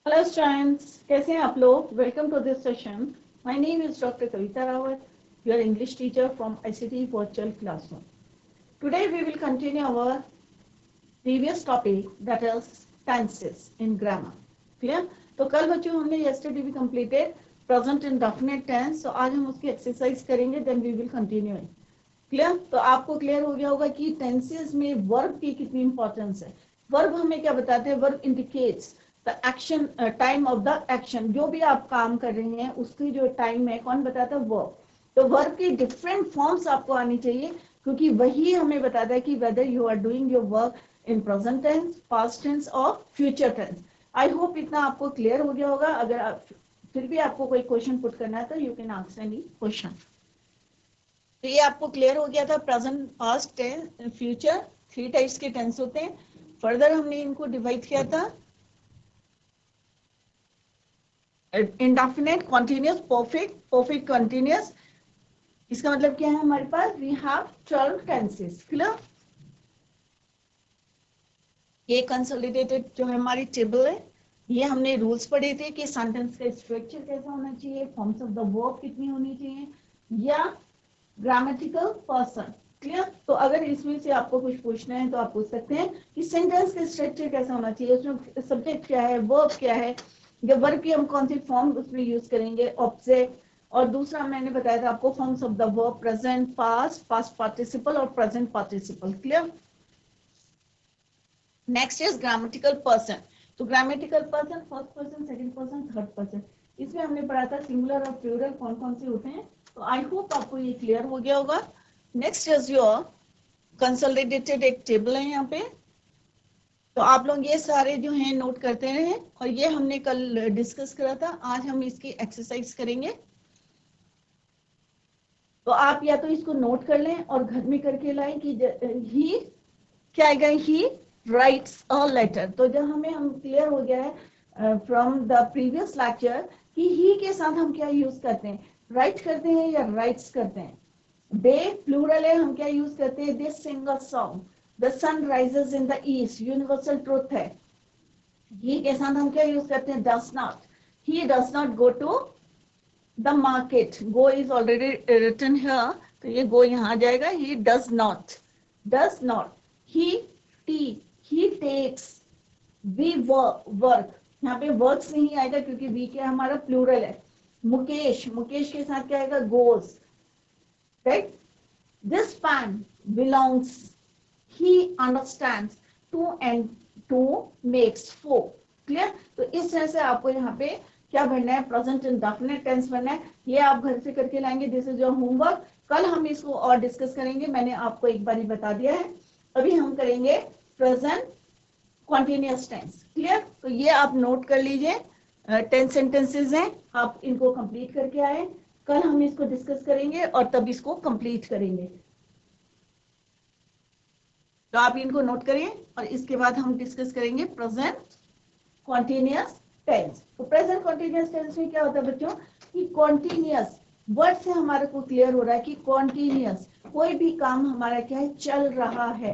Hello students, कैसे हैं आप लोग? Welcome to this session. My name is doctor Kavita Rawat, your English teacher from ICT virtual classroom. Today we will continue our previous topic that is tenses in grammar. Clear? तो कल बच्चों हमने yesterday भी completed present indefinite tense, तो आज हम उसकी exercise करेंगे, then we will continue. Clear? तो आपको क्लियर हो गया होगा कि टेंसेस में वर्ब की कितनी इंपॉर्टेंस है। वर्ब हमें क्या बताते हैं? Verb indicates the action, time of the action. जो भी आप काम कर रहे हैं उसकी जो टाइम है, कौन बताता है? वर्ब। तो वर्ब की डिफरेंट फॉर्म्स आपको आनी चाहिए, क्योंकि वही हमें बताता है कि whether you are doing your work in present tense, past tense और फ्यूचर टेंस। आई होप इतना आपको क्लियर हो गया होगा। अगर आप फिर भी आपको कोई क्वेश्चन पुट करना है तो you can ask any question. तो ये आपको क्लियर हो गया था। Present, past, tense, future, three types के टेंस होते हैं। फर्दर हमने इनको डिवाइड किया था indefinite, continuous, perfect, perfect continuous. इसका मतलब क्या है? हमारे पास वी हैव 12 टेंसेस। क्लियर? ये कंसोलिडेटेड जो है हमारी टेबल है। ये हमने रूल्स पढ़े थे कि सेंटेंस का स्ट्रक्चर कैसा होना चाहिए, फॉर्म्स ऑफ द वर्ब कितनी होनी चाहिए, या ग्रामेटिकल पर्सन। क्लियर? तो अगर इसमें से आपको कुछ पूछना है तो आप पूछ सकते हैं कि सेंटेंस का स्ट्रक्चर कैसा होना चाहिए, उसमें सब्जेक्ट क्या है, वर्ब क्या है, या वर्ब की हम कौन सी फॉर्म उसमें यूज करेंगे, ऑब्जेक्ट। और दूसरा मैंने बताया था आपको forms of the verb, present, past, past participle और present participle. Clear? Next is grammatical person. तो grammatical person first person, second person, third person. इसमें हमने पढ़ा था सिंगुलर और प्लूरल कौन कौन से होते हैं। तो आई होप आपको ये क्लियर हो गया होगा। नेक्स्ट इज योर कंसोलिडेटेड एक टेबल है यहाँ पे। तो आप लोग ये सारे जो हैं नोट करते रहे, और ये हमने कल डिस्कस करा था, आज हम इसकी एक्सरसाइज करेंगे। तो आप या तो इसको नोट कर लें और घर में करके लाएं कि ही क्या आएगा, ही राइट्स अ लेटर। तो जब हम क्लियर हो गया है फ्रॉम द प्रीवियस लेक्चर कि ही के साथ हम क्या यूज करते हैं, राइट करते हैं या राइट्स करते हैं। दे प्लूरल है, हम क्या यूज करते हैं, they sing a song, the sun rises in the east, universal truth है। ही के साथ हम क्या यूज करते हैं, does not, he does not go to the market, go is already written here, तो ये गो यहाँ आ जाएगा। He does not, does not. He टी, ही टेक्स, वी वर्क, यहाँ पे वर्क्स नहीं आएगा क्योंकि वी क्या हमारा प्लूरल है। मुकेश, मुकेश के साथ क्या आएगा, goes. Right? This pan belongs, he understands, two and two makes four। Clear? तो इस तरह से आपको यहाँ पे क्या भरना है, प्रेजेंट इंडेफिनिट टेंस भरना है। ये आप घर से करके लाएंगे, दिस इज योर होमवर्क। कल हम इसको और डिस्कस करेंगे, मैंने आपको एक बार ही बता दिया है। अभी हम करेंगे प्रेजेंट कॉन्टिन्यूअस टेंस। क्लियर? तो ये आप नोट कर लीजिए, 10 सेंटेंसेस हैं, आप इनको कंप्लीट करके आए। कल हम इसको डिस्कस करेंगे और तब इसको कंप्लीट करेंगे। तो आप इनको नोट करिए और इसके बाद हम डिस्कस करेंगे प्रेजेंट कॉन्टिन्यूअस टेंस। तो प्रेजेंट कॉन्टिन्यूअस टेंस में क्या होता है बच्चों, कि कॉन्टिन्यूअस वर्ड से हमारे को क्लियर हो रहा है कि कॉन्टिन्यूअस कोई भी काम हमारा क्या है, चल रहा है।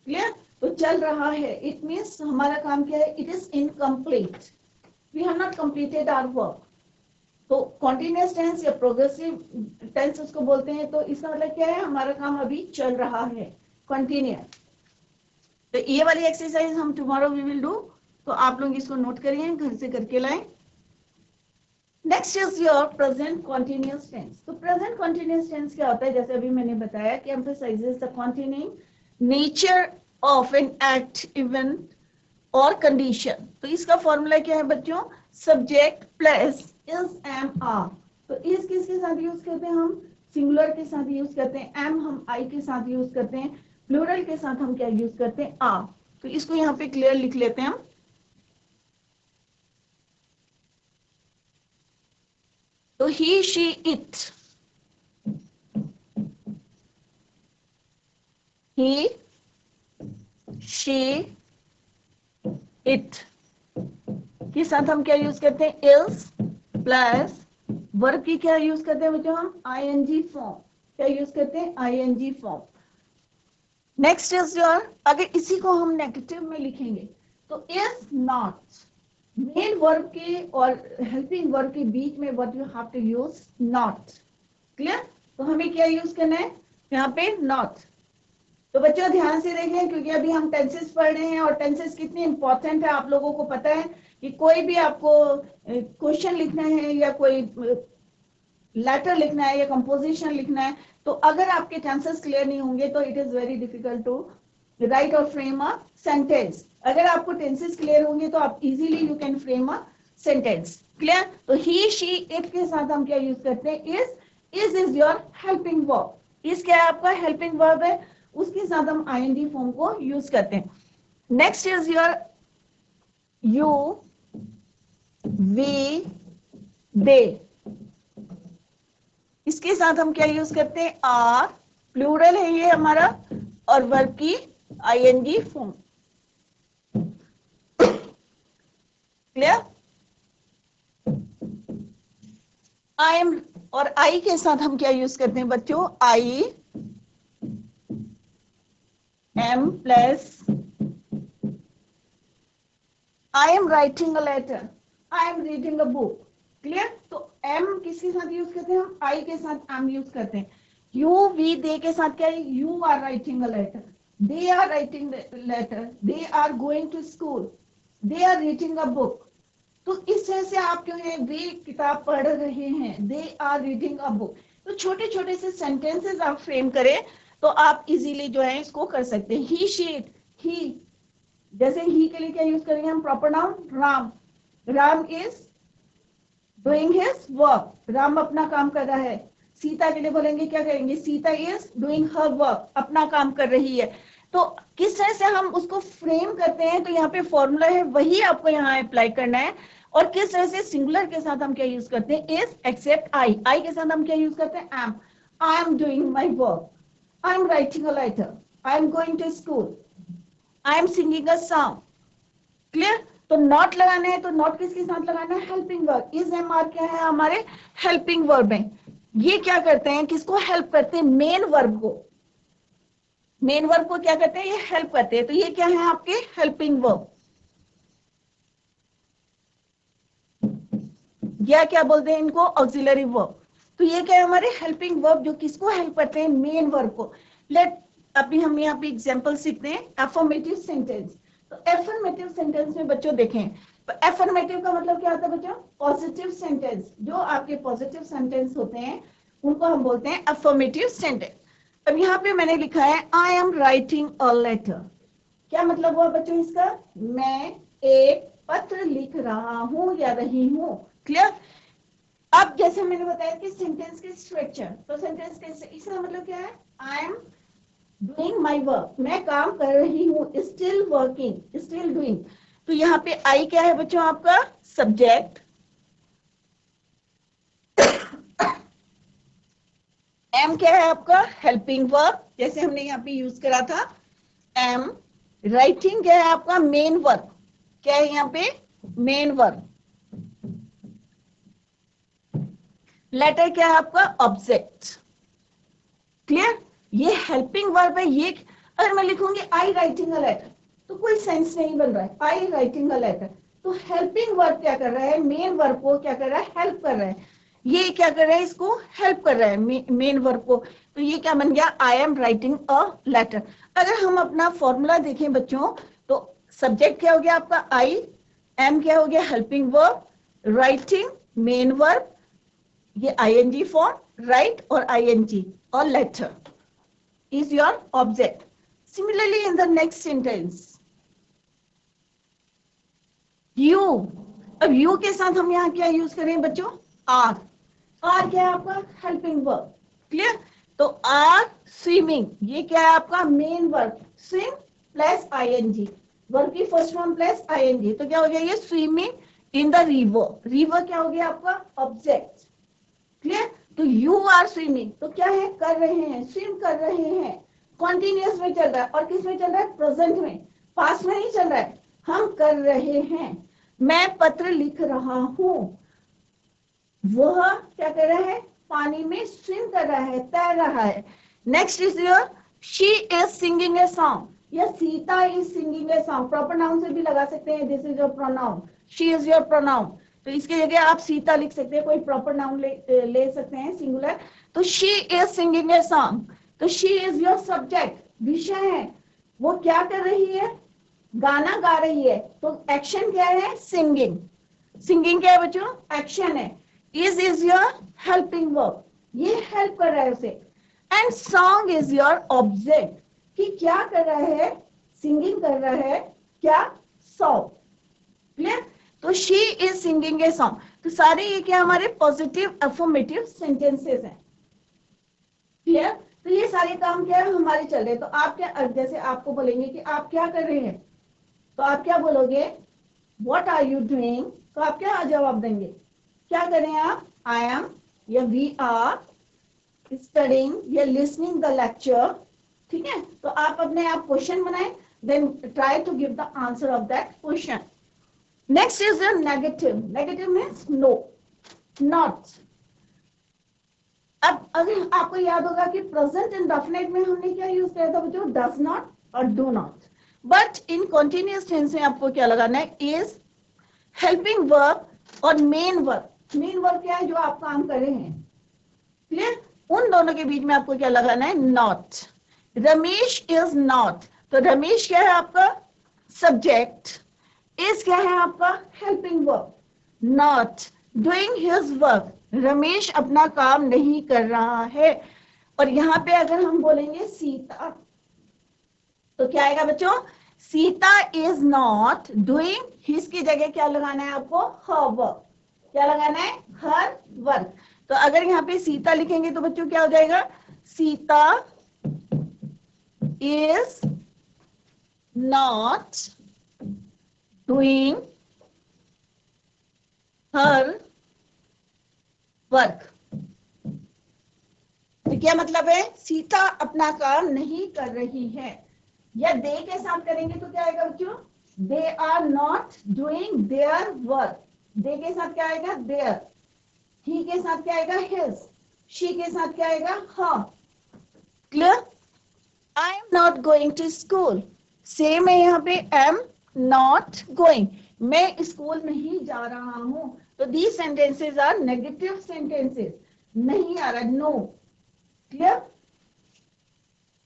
क्लियर? तो चल रहा है, इट मीन्स हमारा काम क्या है, it is incomplete, we have not completed our work. तो कॉन्टिन्यूअस टेंस या प्रोग्रेसिव टेंस उसको बोलते हैं। तो इसका मतलब क्या है, हमारा काम अभी चल रहा है, कंटिन्यूअस। तो ये वाली एक्सरसाइज हम टुमारो वी विल डू। तो आप लोग इसको नोट करिए, घर से करके लाएं। Next is your present continuous tense. तो प्रेजेंट कॉन्टिन्यूअस टेंस क्या होता है, जैसे अभी मैंने बताया कि emphasises the continuing nature of an act, event और कंडीशन। तो इसका फॉर्मूला क्या है बच्चों, subject plus is am are. तो इस किसके साथ यूज करते हैं हम, सिंगुलर के साथ यूज करते हैं, एम हम आई के साथ यूज करते हैं, प्लूरल के साथ हम क्या यूज करते हैं, आ। तो इसको यहाँ पे क्लियर लिख लेते हैं हम। तो he she it, he she it के साथ हम क्या यूज करते हैं, इज प्लस वर्ब की क्या यूज करते हैं बच्चों, हम आईएनजी फॉर्म। क्या यूज करते हैं, ING form. Next is your, अगर इसी को हम नेगेटिव में लिखेंगे तो इज नॉट, मेन वर्ब के और हेल्पिंग वर्ब के बीच में what you have to use not. Clear? तो हमें क्या यूज करना है यहाँ पे? नॉट। तो बच्चों ध्यान से देखें, क्योंकि अभी हम टेंसेस पढ़ रहे हैं और टेंसेस कितनी इंपॉर्टेंट है आप लोगों को पता है कि कोई भी आपको क्वेश्चन लिखना है या कोई लेटर लिखना है या कंपोजिशन लिखना है, तो अगर आपके टेंसेस क्लियर नहीं होंगे तो it is very difficult to write और फ्रेम अ सेंटेंस। अगर आपको टेंसेस क्लियर होंगे तो आप easily you can frame a sentence. Clear? तो ही शी इट के साथ हम क्या यूज करते हैं? Is your helping verb. Is क्या है आपका? हेल्पिंग वर्ब है, उसके साथ हम आईएनजी फॉर्म को यूज करते हैं। Next is your you, we, they. इसके साथ हम क्या यूज करते हैं? आर, प्लूरल है ये हमारा, और वर्ब की ING form. Clear? I am और आई के साथ हम क्या यूज करते हैं बच्चों? I am plus I am writing a letter, I am reading a book. Clear? तो एम किसके साथ यूज करते हैं हम? आई के साथ एम यूज करते हैं। यू, वी, दे के साथ क्या है? You are writing a letter, they are writing letter, they are going to school, they are reading a book. तो इस तरह से आप जो है वे किताब पढ़ रहे हैं, they are reading a book. तो छोटे छोटे से सेंटेंसेस आप फ्रेम करें तो आप इजीली जो है इसको कर सकते हैं। ही, शी, इट, ही, जैसे ही के लिए क्या यूज करेंगे हम? Proper noun Ram. Ram is doing his work, Ram अपना काम कर रहा है। सीता के लिए बोलेंगे क्या करेंगे? Sita is doing her work, अपना काम कर रही है। तो किस तरह से हम उसको फ्रेम करते हैं, तो यहाँ पे फॉर्मूला है वही आपको यहाँ अप्लाई करना है। और किस तरह से सिंगुलर के साथ हम क्या यूज करते हैं? इज, एक्सेप्ट, आई। आई के साथ हम क्या यूज करते हैं? Am. I am doing my work, I am writing a letter, I am going to school, I am singing a song. Clear? तो नॉट लगाना है तो नॉट किसके साथ लगाना है? Helping verb. Is, am, are क्या है? हमारे हेल्पिंग वर्ब है। ये क्या करते हैं? किसको हेल्प करते हैं? मेन वर्ब को। मेन वर्ब को क्या करते हैं? ये हेल्प करते हैं। तो ये क्या है? आपके हेल्पिंग वर्ब, या क्या बोलते हैं इनको? Auxiliary verb. तो ये क्या है? हमारे हेल्पिंग वर्ब जो किसको हेल्प करते हैं? मेन वर्ब को। लेट अभी हम यहाँ पे एग्जांपल सीखते हैं। Affirmative sentence. तो एफर्मेटिव सेंटेंस में बच्चों देखें, तो एफर्मेटिव का मतलब क्या होता है बच्चों? Positive sentence. जो आपके पॉजिटिव सेंटेंस होते हैं उनको हम बोलते हैं एफर्मेटिव सेंटेंस। अब यहाँ पे मैंने लिखा है I am writing a letter. क्या मतलब हुआ बच्चों इसका? मैं एक पत्र लिख रहा हूं या रही हूं। क्लियर? अब जैसे मैंने बताया कि सेंटेंस के स्ट्रक्चर, तो सेंटेंस के इसका मतलब क्या है? I am doing my work, मैं काम कर रही हूँ, स्टिल वर्किंग, स्टिल डूइंग। तो यहाँ पे आई क्या है बच्चों? आपका सब्जेक्ट। एम क्या है आपका? हेल्पिंग वर्ब, जैसे हमने यहाँ पे यूज करा था एम। राइटिंग क्या है आपका? Main verb. क्या है यहाँ पे? Main verb. लेटर क्या है आपका? ऑब्जेक्ट। क्लियर? ये हेल्पिंग वर्ब है। ये अगर मैं लिखूंगी आई राइटिंग अ लेटर तो कोई सेंस नहीं बन रहा है। आई राइटिंग अ लेटर, तो हेल्पिंग वर्ब क्या कर रहा है? मेन वर्ब को क्या कर रहा है? हेल्प कर रहा है। ये क्या कर रहा है? इसको हेल्प कर रहा है मेन वर्ब को। तो ये क्या बन गया? I am writing a letter. अगर हम अपना फॉर्मूला देखें बच्चों, तो सब्जेक्ट क्या हो गया आपका? आई। एम क्या हो गया? Helping verb. Writing main verb, ये आईएनजी फॉर्म, राइट और आईएनजी, और letter is your object. Similarly, in the next sentence, you. अब you के साथ हम यहाँ क्या यूज करें बच्चों? are. are क्या है आपका? Helping verb. क्लियर? तो are swimming, ये क्या है आपका? Main verb. swim plus ING, verb की फर्स्ट फॉर्म प्लस आईएनजी, तो क्या हो गया? ये swimming in the river. River क्या हो गया आपका? ऑब्जेक्ट। क्लियर? तो यू आर स्विमिंग, तो क्या है? कर रहे हैं, स्विम कर रहे हैं। कॉन्टिन्यूअस में चल रहा है, और किस में चल रहा है? प्रेजेंट में, पास्ट में नहीं चल रहा है। हम कर रहे हैं। मैं पत्र लिख रहा हूं, वह क्या कर रहा है? पानी में स्विम कर रहा है, तैर रहा है। Next is your she is singing a song, या Sita is singing a song, proper noun से भी लगा सकते हैं, this is your pronoun, she is your pronoun, तो इसकी जगह आप सीता लिख सकते हैं, कोई प्रॉपर नाउन ले सकते हैं सिंगुलर। तो she is singing a song, तो शी इज योर सब्जेक्ट, विषय है, वो क्या कर रही है, गाना गा रही है, तो एक्शन क्या है, सिंगिंग, सिंगिंग क्या है बच्चों, एक्शन है। इज योर हेल्पिंग वर्ब, ये हेल्प कर रहा है उसे, and song is your object, कि क्या कर रहा है, सिंगिंग कर रहा है, क्या, सॉन्ग, क्लियर। तो she is singing a song, तो सारे ये क्या हमारे पॉजिटिव अफर्मेटिव सेंटेंसेस हैं, क्लियर। तो ये सारे काम क्या है हमारे चल रहे हैं। तो आप क्या, जैसे आपको बोलेंगे कि आप क्या कर रहे हैं, तो आप क्या बोलोगे, व्हाट आर यू डूइंग, तो आप क्या जवाब देंगे, क्या करें आप, आई एम या वी आर स्टडिंग या लिसनिंग द लेक्चर, ठीक है। तो आप अपने आप क्वेश्चन बनाएं, then try to give the answer of that question. Next is the negative, negative means no, not. अब अगर आपको याद होगा कि प्रेजेंट इंडेफिनिट में हमने क्या यूज किया था बच्चों, डज नॉट और do not, but in continuous tense में आपको क्या लगाना है, इज, हेल्पिंग वर्ब और मेन वर्ब। मेन वर्ब क्या है, जो आप काम कर रहे हैं, क्लियर। उन दोनों के बीच में आपको क्या लगाना है, नॉट। रमेश इज नॉट, तो रमेश क्या है आपका सब्जेक्ट, इज क्या है आपका helping verb, not doing his work, Ramesh अपना काम नहीं कर रहा है। और यहाँ पे अगर हम बोलेंगे सीता, तो क्या आएगा बच्चों, Sita is not doing, his की जगह क्या लगाना है आपको, हर वर्क, क्या लगाना है, हर वर्क। तो अगर यहाँ पे सीता लिखेंगे तो बच्चों क्या हो जाएगा, Sita is not doing her work. तो क्या मतलब है, सीता अपना काम नहीं कर रही है। या दे के साथ करेंगे तो क्या आएगा बच्चों, they are not doing their work, they के साथ क्या आएगा, देयर, ही के साथ क्या आएगा, हिज, शी के साथ क्या आएगा, her, clear. I am not going to school, same है यहाँ पे, एम नॉट गोइंग, मैं स्कूल नहीं जा रहा हूं। तो these sentences are negative sentences, नहीं आ रहा, नो, क्लियर।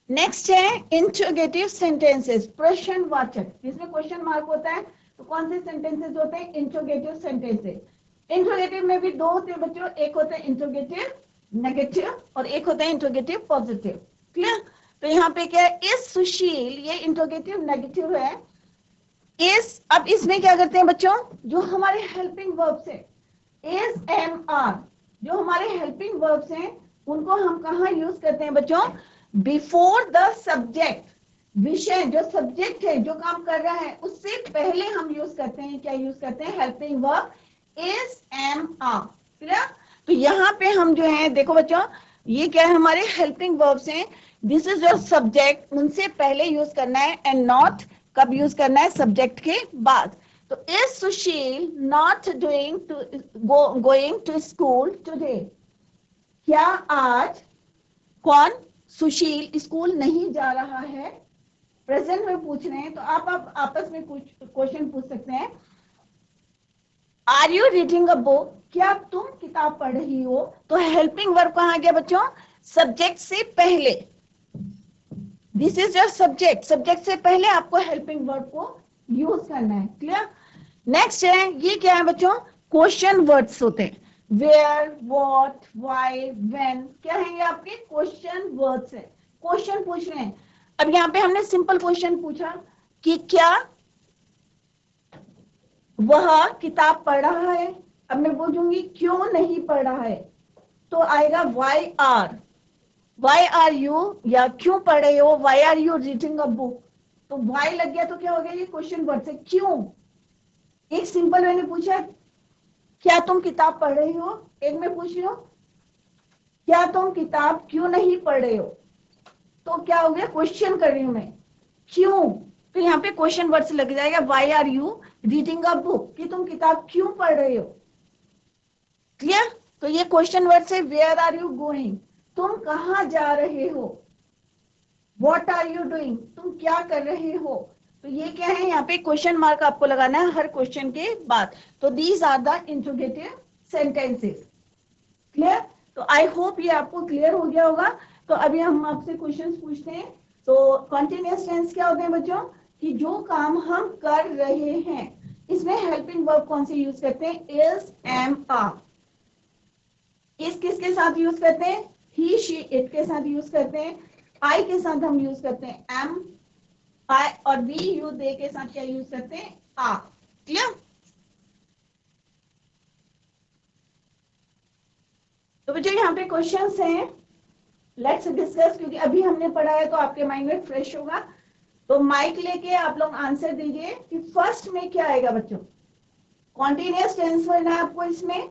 नेक्स्ट है इंट्रोगेटिव सेंटेंसेस, प्रश्नवाचक, जिसमें क्वेश्चन मार्क होता है। तो कौन से सेंटेंसेस होते हैं, इंट्रोगेटिव सेंटेंसेस। इंट्रोगेटिव में भी दो होते हैं बच्चों, एक होता है इंट्रोगेटिव नेगेटिव और एक होता है इंट्रोगेटिव पॉजिटिव, क्लियर। तो यहाँ पे क्या है, इस सुशील, ये इंट्रोगेटिव नेगेटिव है, इस। अब इसमें क्या करते हैं बच्चों, जो हमारे हेल्पिंग वर्ब्स है, इज एम आर, जो हमारे हेल्पिंग वर्ब्स हैं उनको हम कहाँ यूज करते हैं बच्चों, बिफोर द सब्जेक्ट, विषय जो सब्जेक्ट है जो काम कर रहा है उससे पहले हम यूज करते हैं, क्या यूज करते हैं, helping verb is am are, clear. तो यहाँ पे हम जो है देखो बच्चों, ये क्या है, हमारे हेल्पिंग वर्ब्स हैं, दिस इज योर सब्जेक्ट, उनसे पहले यूज करना है, एंड नॉट कब यूज करना है, सब्जेक्ट के बाद। तो is Sushil not doing to going to school today, क्या आज कौन, सुशील स्कूल नहीं जा रहा है, प्रेजेंट में पूछ रहे हैं। तो आप आपस में कुछ क्वेश्चन पूछ सकते हैं, are you reading a book, क्या तुम किताब पढ़ रही हो। तो हेल्पिंग वर्ब कहाँ गया बच्चों, सब्जेक्ट से पहले, this is your subject, subject से पहले आपको हेल्पिंग वर्ब को यूज करना है, क्लियर। नेक्स्ट है, ये क्या है बच्चों, क्वेश्चन वर्ड्स होते हैं, वेयर, व्हाट, व्हाई, व्हेन, क्या है ये आपके क्वेश्चन वर्ड्स है, क्वेश्चन पूछ रहे हैं। अब यहाँ पे हमने सिंपल क्वेश्चन पूछा कि क्या वह किताब पढ़ रहा है। अब मैं पूछूंगी क्यों नहीं पढ़ रहा है, तो आएगा वाई आर यू, या क्यों पढ़ रहे हो, why are you reading a book. तो वाई लग गया तो क्या हो गया, ये क्वेश्चन वर्ड से, क्यों। एक सिंपल मैंने पूछा क्या तुम किताब पढ़ रही हो, एक में पूछ रही हो क्या तुम किताब क्यों नहीं पढ़ रहे हो, तो क्या हो गया, क्वेश्चन कर रही हूं मैं, क्यों। तो यहाँ पे क्वेश्चन वर्ड से लग जाएगा, why are you reading a book, कि तुम किताब क्यों पढ़ रहे हो, क्लियर। तो ये क्वेश्चन वर्ड से, वेयर आर यू गोइंग, तुम कहाँ जा रहे हो, व्हाट आर यू डूइंग, तुम क्या कर रहे हो। तो ये क्या है, यहाँ पे क्वेश्चन मार्क आपको लगाना है हर क्वेश्चन के बाद। तो these are the interrogative sentences. Clear. तो आई होप ये आपको क्लियर हो गया होगा। तो अभी हम आपसे क्वेश्चंस पूछते हैं। तो कॉन्टिन्यूअस टेंस क्या होते हैं बच्चों, कि जो काम हम कर रहे हैं, इसमें हेल्पिंग वर्ब कौन से यूज करते हैं, इज, एम, आर। इस किसके साथ यूज करते हैं, ही, शी, इट के साथ यूज करते हैं। आई के साथ हम यूज करते हैं एम, आई, और वी, यू, दे के साथ क्या यूज करते हैं, आर। क्लियर। तो बच्चों यहाँ पे क्वेश्चंस हैं, लेट्स डिस्कस, क्योंकि अभी हमने पढ़ा है तो आपके माइंड में फ्रेश होगा। तो माइक लेके आप लोग आंसर दीजिए कि फर्स्ट में क्या आएगा बच्चों। कॉन्टिन्यूअस टेंस होना है आपको, इसमें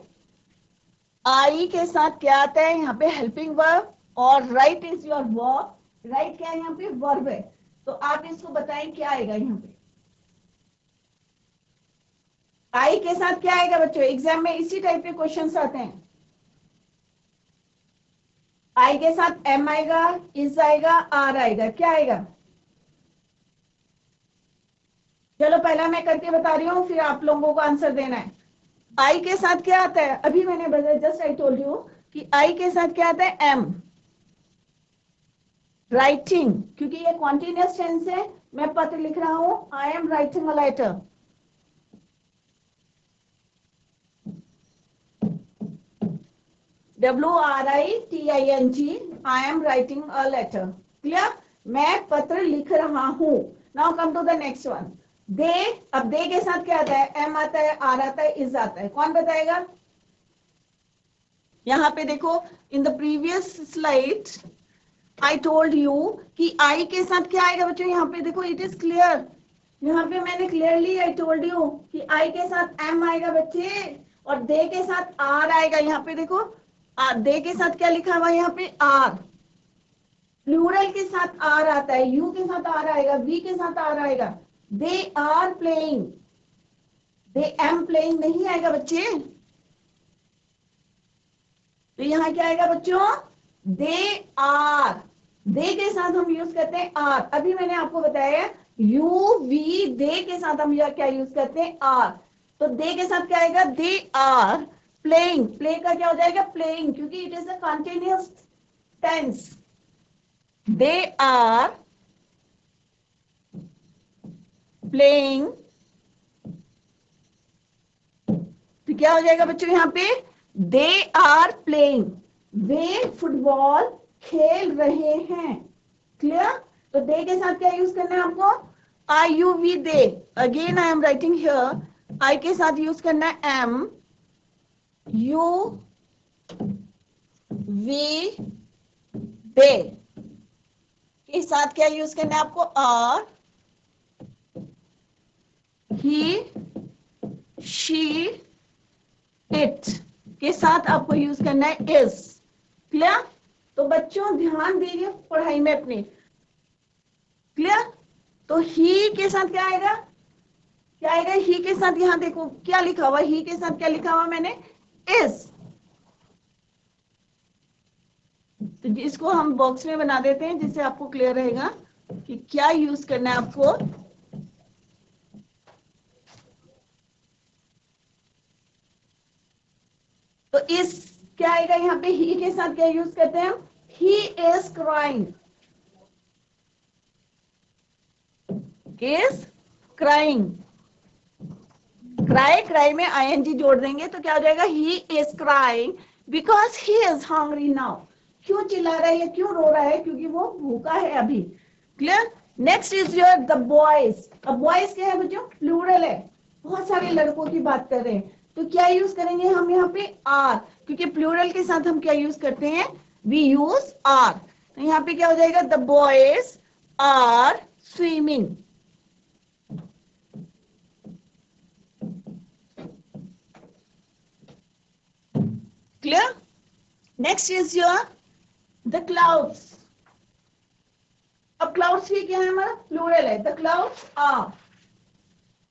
आई के साथ क्या आता है, यहाँ पे हेल्पिंग वर्ब, और right is your verb. Right क्या है यहाँ पे, वर्ब है। तो आप इसको बताएं क्या आएगा यहाँ पे। आई के साथ क्या आएगा बच्चों, एग्जाम में इसी टाइप के क्वेश्चंस आते हैं। आई के साथ एम आएगा, इज आएगा, आर आएगा, क्या आएगा। चलो पहला मैं करके बता रही हूँ, फिर आप लोगों को आंसर देना है। आई के साथ क्या आता है, अभी मैंने बताया, जस्ट आई टोल्ड यू कि आई के साथ क्या आता है, एम। राइटिंग, क्योंकि ये कॉन्टिन्यूअस टेंस है, मैं पत्र लिख रहा हूं, I am writing a letter. WRITING, I am writing a letter. Clear. मैं पत्र लिख रहा हूं। Now come to the next one, they. अब दे के साथ क्या आता है, एम आता है, आर आता है, इज आता है, कौन बताएगा। यहां पे देखो, in the previous slide I told you कि आई के साथ क्या आएगा बच्चों, यहाँ पे देखो, इट इज क्लियर। यहाँ पे मैंने क्लियरली आई टोल्ड यू कि आई के साथ एम आएगा बच्चे, और दे के साथ आर आएगा। यहाँ पे देखो, दे के साथ क्या लिखा हुआ है, यहाँ पे आर। प्लूरल के साथ आर आता है, यू के साथ आर आएगा, वी के साथ आर आएगा। They are playing, they am playing नहीं आएगा बच्चे। तो यहाँ क्या आएगा बच्चों, दे आर। दे के साथ हम यूज करते हैं आर। अभी मैंने आपको बताया यू, वी, दे के साथ हम क्या यूज करते हैं, आर। तो दे के साथ क्या आएगा, दे आर प्लेइंग। प्ले का क्या हो जाएगा, प्लेइंग, क्योंकि it is a continuous tense. They are playing. तो क्या हो जाएगा बच्चों, यहाँ पे दे आर प्लेइंग, वे फुटबॉल खेल रहे हैं। क्लियर। तो दे के साथ क्या यूज करना है आपको, I, you, we, they. Again I am writing here, I के साथ यूज करना है एम, यू, वी, दे। के साथ क्या यूज करना है आपको, आर, ही, शी, इट। के साथ आपको यूज करना है इज। क्लियर। तो बच्चों ध्यान दीजिए पढ़ाई में अपनी। क्लियर। तो ही के साथ क्या आएगा, क्या आएगा, ही के साथ, यहां देखो क्या लिखा हुआ, ही के साथ क्या लिखा हुआ मैंने, इज। तो इसको हम बॉक्स में बना देते हैं, जिससे आपको क्लियर रहेगा कि क्या यूज करना है आपको। तो इस क्या आएगा, यहाँ पे ही के साथ क्या यूज करते हैं हम, he is crying, is crying. Cry, cry में आईएनजी जोड़ देंगे तो क्या हो जाएगा, he is crying because he is hungry now. क्यों चिल्ला रहा है, क्यों रो रहा है, क्योंकि वो भूखा है अभी। Clear. Next is your the boys. अब बॉयज क्या है बच्चों, प्लूरल है, बहुत सारे लड़कों की बात कर रहे हैं। तो क्या यूज करेंगे हम यहाँ पे, आर, क्योंकि प्लूरल के साथ हम क्या यूज करते हैं, वी यूज आर। तो यहाँ पे क्या हो जाएगा, the boys are swimming. Clear. Next is your the clouds. अब क्लाउड्स भी क्या है हमारा, प्लूरल है, the clouds are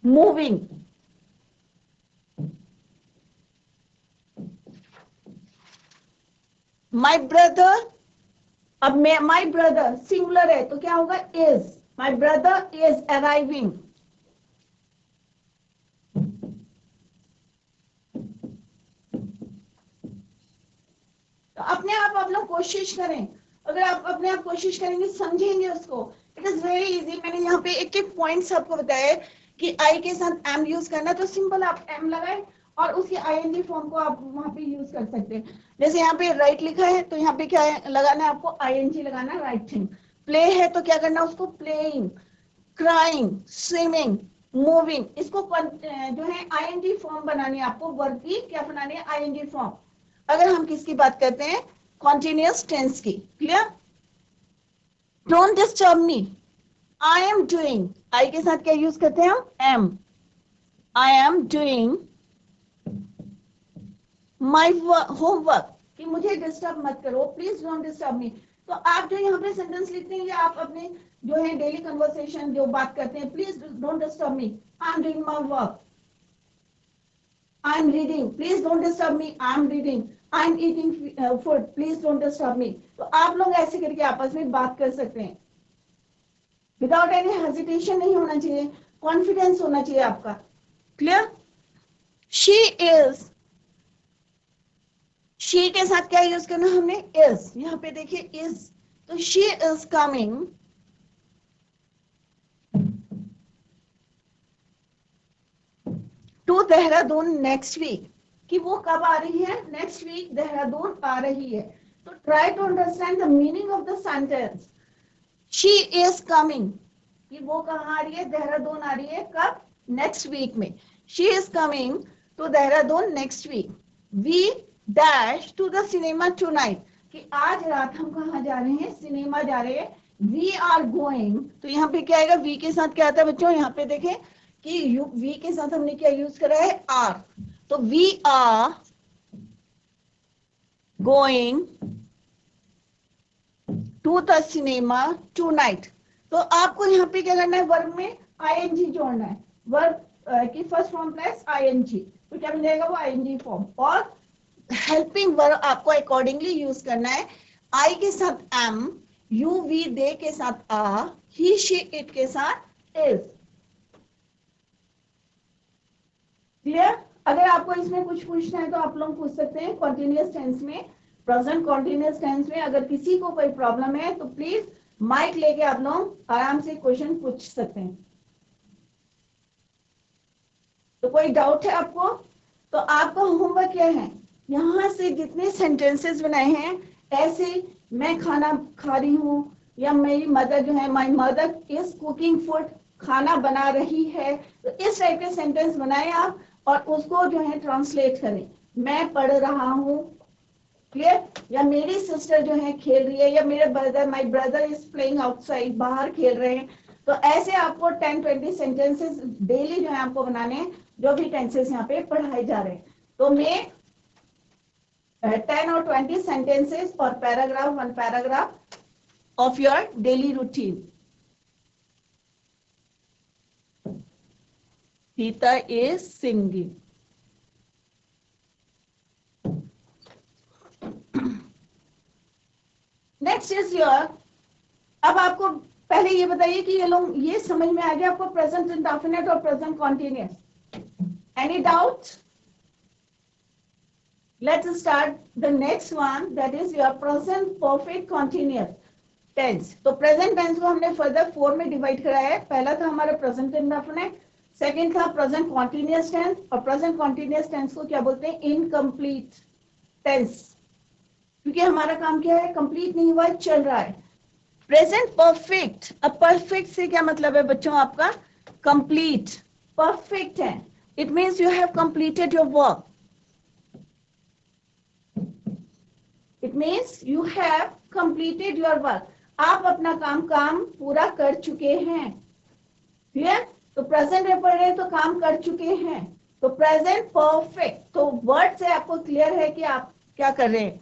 moving. My brother अब माई ब्रदर सिंगुलर है तो क्या होगा, is, my brother is arriving. तो अपने आप लोग कोशिश करें, अगर आप अपने आप कोशिश करेंगे, समझेंगे उसको, इट इज वेरी इजी। मैंने यहाँ पे एक एक पॉइंट्स आपको बताया कि आई के साथ एम यूज करना, तो सिंपल आप एम लगाए और उसकी आईएनजी फॉर्म को आप वहां पे यूज कर सकते हैं। जैसे यहाँ पे राइट लिखा है तो यहाँ पे क्या है लगाना है आपको, आईएनजी लगाना है, राइटिंग। प्ले है तो क्या करना है उसको, प्लेइंग, क्राइंग, स्विमिंग, मूविंग, इसको जो है आईएनजी फॉर्म बनानी है आपको, वर्ब की क्या बनानी है, आईएनजी फॉर्म। अगर हम किसकी बात करते हैं, कॉन्टिन्यूअस टेंस की, clear. Don't disturb me, I am doing, I के साथ क्या यूज करते हैं हम, am, I am doing my homework, कि मुझे डिस्टर्ब मत करो, प्लीज डोंट डिस्टर्ब मी। तो आप जो यहाँ पे सेंटेंस लिखते हैं या आप अपने जो है डेली कन्वर्सेशन जो बात करते हैं, please don't disturb me, I am doing my work, I am reading, please don't disturb me, I am reading, I am eating food, please don't disturb मी। तो आप लोग ऐसे करके आपस में बात कर सकते हैं, विदाउट एनी हेजिटेशन नहीं होना चाहिए, कॉन्फिडेंस होना चाहिए आपका, क्लियर। शी इज, शी के साथ क्या यूज करना हमने, इज, यहाँ पे देखिए इज, तो she is coming to Dehradun next week, कि वो कब आ रही है, नेक्स्ट वीक देहरादून आ रही है। तो try to understand the meaning of the sentence, she is coming, कि वो कहाँ आ रही है, देहरादून आ रही है, कब, नेक्स्ट वीक में, she is coming to Dehradun next week. We dash to the cinema tonight, कि आज रात हम कहाँ जा रहे हैं, सिनेमा जा रहे हैं। वी आर गोइंग, तो यहाँ पे क्या आएगा, वी के साथ क्या आता है बच्चों, यहाँ पे देखें कि वी के साथ हमने क्या यूज करा है, आर, तो we are going to the cinema tonight. तो आपको यहाँ पे क्या करना है, वर्ब में आईएनजी जोड़ना है, वर्ब की फर्स्ट फॉर्म प्लस आईएनजी, तो क्या मिल जाएगा वो आईएनजी फॉर्म। और हेल्पिंग वर्ब आपको अकॉर्डिंगली यूज करना है, आई के साथ एम, यू वी दे के साथ आ, ही शी इट के साथ इज, क्लियर। अगर आपको इसमें कुछ पूछना है तो आप लोग पूछ सकते हैं कॉन्टिन्यूअस टेंस में, प्रेजेंट कॉन्टिन्यूअस टेंस में। अगर किसी को कोई प्रॉब्लम है तो प्लीज माइक लेके आप लोग आराम से क्वेश्चन पूछ सकते हैं। तो कोई डाउट है आपको, तो आपका होमवर्क क्या है, यहां से जितने सेंटेंसेस बनाए हैं, ऐसे मैं खाना खा रही हूँ, या मेरी मदर जो है, my mother is cooking food, खाना बना रही है, तो इस टाइप के सेंटेंस बनाए आप और उसको जो है ट्रांसलेट करें। मैं पढ़ रहा हूँ, क्लियर, या मेरी सिस्टर जो है खेल रही है, या मेरे brother, my brother is playing outside, बाहर खेल रहे हैं। तो ऐसे आपको 10-20 सेंटेंसेस डेली जो है आपको बनाने हैं, जो भी टेंसेस यहाँ पे पढ़ाए जा रहे हैं। तो मैं 10 or 20 sentences or paragraph, one paragraph of your daily routine. Sita is singing. Next is your, अब आपको पहले ये बताइए कि ये लोग ये समझ में आ गया आपको, प्रेजेंट इंडेफिनिट और present continuous, any doubt? Let's start the next one, that is your present perfect continuous tense. तो present tense को हमने further 4 में डिवाइड करा है। पहला था हमारा present indefinite, सेकंड था present continuous tense, और present continuous tense को क्या बोलते हैं, incomplete tense, क्योंकि हमारा काम क्या है, कंप्लीट नहीं हुआ है, चल रहा है। प्रेजेंट परफेक्ट, अब परफेक्ट से क्या मतलब है बच्चों आपका, कंप्लीट, परफेक्ट है, it means you have completed your work, it means you have completed your work, आप अपना काम पूरा कर चुके हैं, क्लियर। तो प्रेजेंट में पढ़ रहे हैं तो काम कर चुके हैं, तो प्रेजेंट परफेक्ट, तो वर्ड से आपको क्लियर है कि आप क्या कर रहे हैं।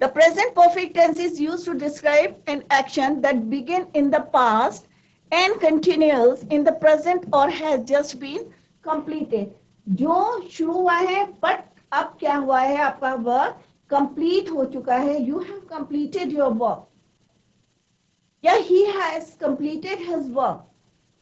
The present perfect tense is used to describe an action that began in the past and continues in the present or has just been completed. जो शुरू हुआ है but अब क्या हुआ है, आपका वर्क कंप्लीट हो चुका है, you have completed your work. या he has completed his work,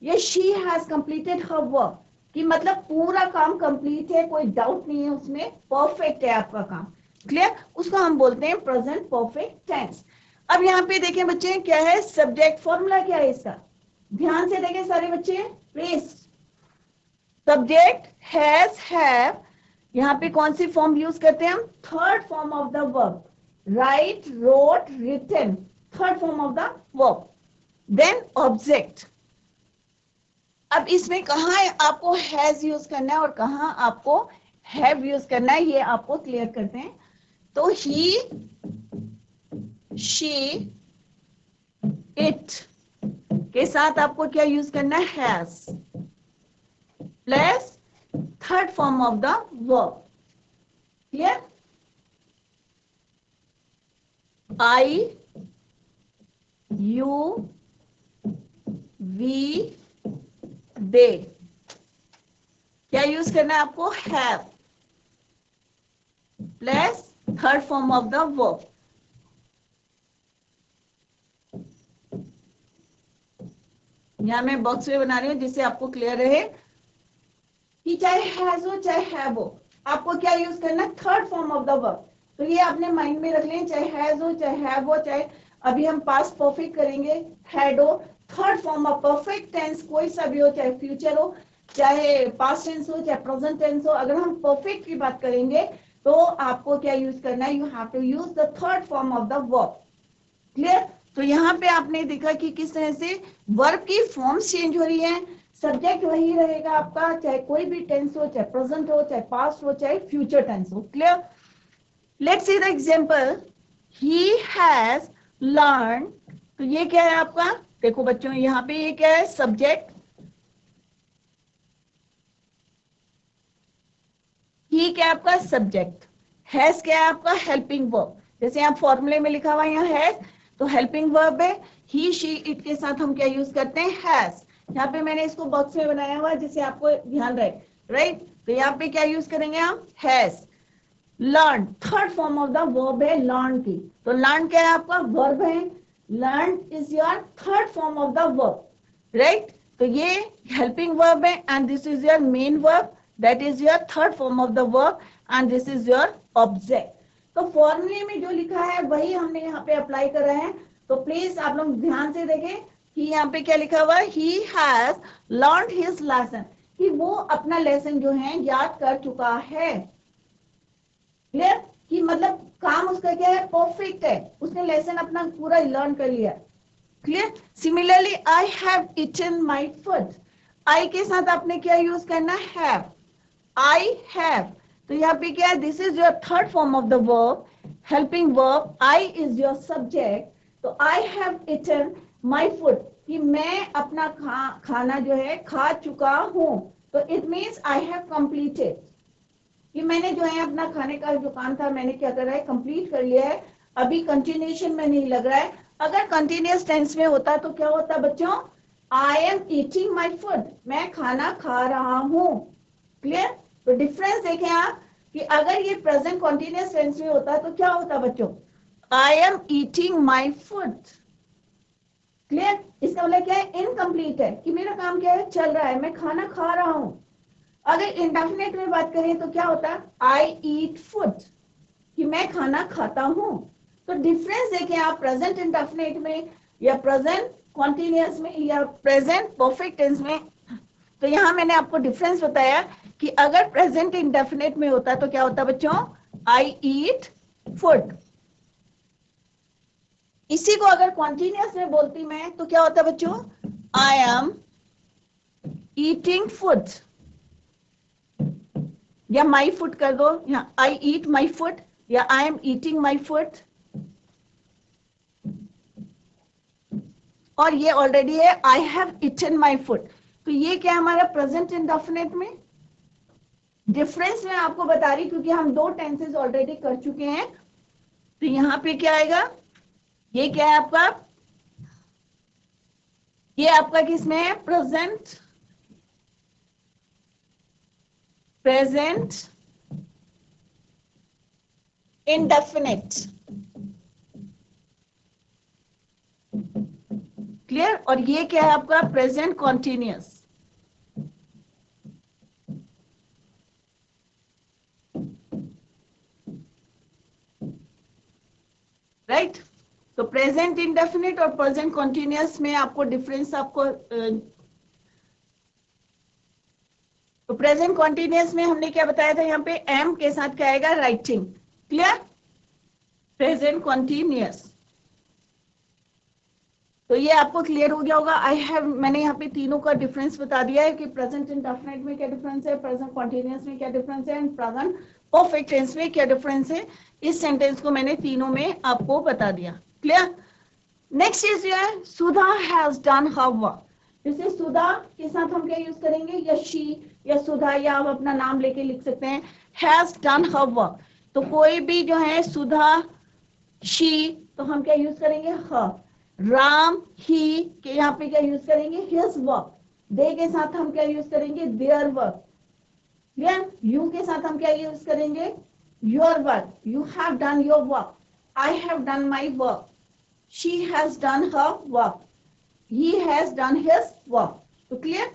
या she has completed her work, कि मतलब पूरा काम कंप्लीट है, कोई डाउट नहीं है उसमें, परफेक्ट है आपका काम, क्लियर, उसको हम बोलते हैं प्रेजेंट परफेक्ट टेंस। अब यहाँ पे देखें बच्चे क्या है, सब्जेक्ट फॉर्मूला क्या है इसका, ध्यान से देखें सारे बच्चे प्लीज। सब्जेक्ट हैज, हैव, यहाँ पे कौन सी फॉर्म यूज करते हैं हम, third form of the verb, right, wrote, written, third form of the verb. Then object, अब इसमें कहाँ आपको हैज यूज करना है और कहाँ आपको हैव यूज करना है, ये आपको क्लियर करते हैं। तो ही, शी, इट के साथ आपको क्या यूज करना है, has plus third form of the verb, clear, I, you, we, they, क्या यूज करना है आपको, have plus third form of the verb. यहां मैं बॉक्स में बना रही हूं जिससे आपको क्लियर रहे कि चाहे हैज हो चाहे हैव हो, आपको क्या यूज करना है, third form of the verb. तो ये आपने माइंड में रख लें, चाहे हैज हो चाहे हैव हो, चाहे अभी हम पास्ट परफेक्ट करेंगे हैड हो, third form of perfect tense कोई सा भी हो, चाहे फ्यूचर हो चाहे पास्ट टेंस हो चाहे प्रेजेंट टेंस हो, अगर हम परफेक्ट की बात करेंगे तो आपको क्या यूज करना है, you have to use the third form of the verb, clear. तो यहाँ पे आपने देखा कि किस तरह से वर्ब की फॉर्म्स चेंज हो रही है, सब्जेक्ट वही रहेगा आपका, चाहे कोई भी टेंस हो, चाहे प्रेजेंट हो, चाहे पास्ट हो, चाहे फ्यूचर टेंस हो, clear. Let's see the example, he has learn, तो ये क्या है आपका, देखो बच्चों यहाँ पे ये क्या है, सब्जेक्ट, ही क्या है आपका सब्जेक्ट, हैज क्या है आपका हेल्पिंग वर्ब, जैसे यहाँ फॉर्मूले में लिखा हुआ है यहाँ हैज, तो हेल्पिंग वर्ब है, ही, शी, इट के साथ हम क्या यूज करते हैं, हैज। यहाँ पे मैंने इसको बॉक्स में बनाया हुआ है जिससे आपको ध्यान रहे, राइट। तो यहाँ पे क्या यूज करेंगे हम, has. Learn, third form of the verb है लर्न की, तो लर्न क्या है आपका वर्ब है, learn is your third form of the verb, right. तो ये हेल्पिंग वर्ब है and this is your main verb, that is your third form of the verb and this is your object. तो फॉर्मूले में जो लिखा है वही हमने यहाँ पे अप्लाई करा है, तो प्लीज आप लोग ध्यान से देखें कि यहाँ पे क्या लिखा हुआ है, he has learned his lesson, कि वो अपना लेसन जो है याद कर चुका है, क्लियर, कि मतलब काम उसका क्या है, परफेक्ट है, उसने लेसन अपना पूरा लर्न कर लिया, clear. Similarly I have eaten my food, I के साथ आपने क्या यूज करना है, हैव, आई हैव, तो यहाँ पे क्या है, this is your third form of the verb, helping verb, I is your subject, तो I have eaten my food, कि मैं अपना खाना जो है खा चुका हूं, तो it means I have completed, कि मैंने जो है अपना खाने का जो काम था मैंने क्या करा है, कंप्लीट कर लिया है, अभी कंटिन्यूएशन में नहीं लग रहा है। अगर कंटिन्यूअस टेंस में होता तो क्या होता बच्चों, I am eating my food, मैं खाना खा रहा हूं, क्लियर। तो डिफरेंस देखें आप कि अगर ये प्रेजेंट कंटिन्यूअस टेंस में होता तो क्या होता बच्चों, I am eating my food, clear. इसका मतलब क्या है, इनकम्प्लीट है, कि मेरा काम क्या है, चल रहा है, मैं खाना खा रहा हूं। अगर इंडेफिनेट में बात करें तो क्या होता है, आई ईट फूड, कि मैं खाना खाता हूं। तो डिफरेंस देखें आप प्रेजेंट इंडेफिनेट में या प्रेजेंट कॉन्टिन्यूअस में या प्रेजेंट परफेक्ट टेंस में। तो यहां मैंने आपको डिफरेंस बताया कि अगर प्रेजेंट इंडेफिनेट में होता तो क्या होता बच्चों, आई ईट फूड। इसी को अगर कॉन्टिन्यूअस में बोलती मैं तो क्या होता बच्चों, आई एम ईटिंग फूड, या माई फूड कर दो, या आई ईट माई फूड, या I am eating my food, और ये ऑलरेडी है I have eaten my food. तो ये क्या है हमारा प्रेजेंट इंडेफिनिट में। डिफरेंस मैं आपको बता रही क्योंकि हम दो टेंसेस ऑलरेडी कर चुके हैं। तो यहां पे क्या आएगा, ये क्या है आपका, ये आपका किसमें है, प्रेजेंट, प्रेजेंट इंडेफिनिट, क्लियर। और ये क्या है आपका प्रेजेंट कॉन्टिन्यूअस। राइट। तो प्रेजेंट इंडेफिनिट और प्रेजेंट कॉन्टिन्यूअस में आपको डिफरेंस आपको तो प्रेजेंट कॉन्टिन्यूअस में हमने क्या बताया था, यहाँ पे एम के साथ क्या आएगा, राइटिंग। क्लियर। Present continuous. तो ये आपको क्लियर हो गया होगा। आई हैव, मैंने यहाँ पे तीनों का डिफरेंस बता दिया है कि प्रेजेंट इंडेफिनिट में क्या डिफरेंस है, प्रेजेंट कॉन्टिन्यूअस में क्या डिफरेंस है, एंड प्रेजेंट परफेक्ट टेंस में क्या डिफरेंस है। इस सेंटेंस को मैंने तीनों में आपको बता दिया। क्लियर। नेक्स्ट इज जो है, सुधा हैज डन हर वर्क। जैसे सुधा के साथ हम क्या यूज करेंगे, या शी या सुधा, या आप अपना नाम लेके लिख सकते हैं, हैज डन हर वर्क। तो कोई भी जो है सुधा, शी, तो हम क्या यूज करेंगे, हर। राम, ही के यहाँ पे क्या यूज करेंगे, हिज वर्क। दे के साथ हम क्या यूज करेंगे, देयर वर्क। क्लियर। यू के साथ हम क्या यूज करेंगे, your work. You have done your work, I have done my work, she has done her work, he has done his work। तो क्लियर।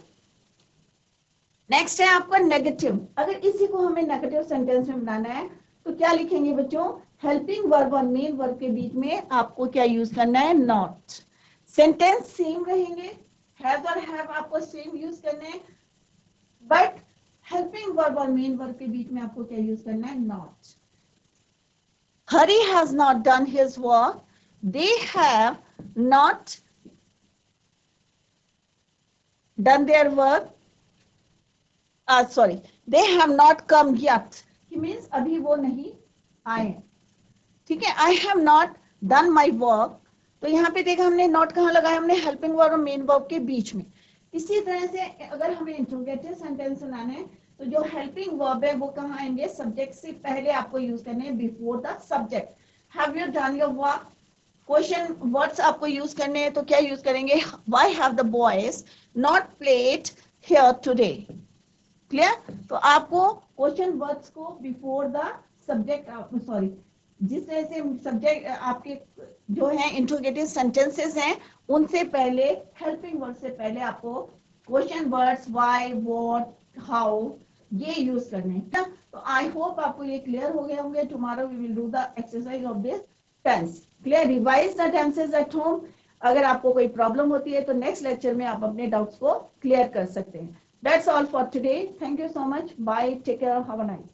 नेक्स्ट है आपका नेगेटिव। अगर इसी को हमें नेगेटिव सेंटेंस में बनाना है तो क्या लिखेंगे बच्चों, हेल्पिंग वर्ब और मेन वर्ब के बीच में आपको क्या यूज करना है, नॉट। सेंटेंस सेम रहेंगे, हैव और हैव आपको सेम यूज करने हैं, बट हेल्पिंग वर्ब और मेन वर्ब के बीच में आपको क्या यूज करना है, not. Hari has not done his work, they have not done their work, sorry, they have not come yet, it means अभी वो नहीं आए। ठीक है। I have not done my work, तो यहाँ पे देखा हमने नॉट कहाँ लगाया, हमने हेल्पिंग वर्ब और मेन वर्ब के बीच में। इसी तरह से अगर हमें इंट्रोगेटिव सेंटेंस बनाना है तो जो हेल्पिंग वर्ब है वो कहाँ आएंगे, सब्जेक्ट से पहले आपको यूज करने हैं, before the subject. Have you done your work. Question words आपको यूज करने हैं तो क्या यूज करेंगे, why have the boys not played here today. Clear. तो आपको क्वेश्चन वर्ड्स को बिफोर द सब्जेक्ट, सॉरी, जिस तरह से सब्जेक्ट आपके जो है इंट्रोगेटिव सेंटेंसेस हैं उनसे पहले, हेल्पिंग वर्ड से पहले आपको question words why, what, how ये यूज करने हैं। तो आई होप आपको ये क्लियर हो गए होंगे। Tomorrow we will do the exercise of this tense. Clear. Revise the tenses at home. अगर आपको कोई प्रॉब्लम होती है तो नेक्स्ट लेक्चर में आप अपने डाउट्स को क्लियर कर सकते हैं। That's all for today. Thank you so much. Bye. Take care. Have a nice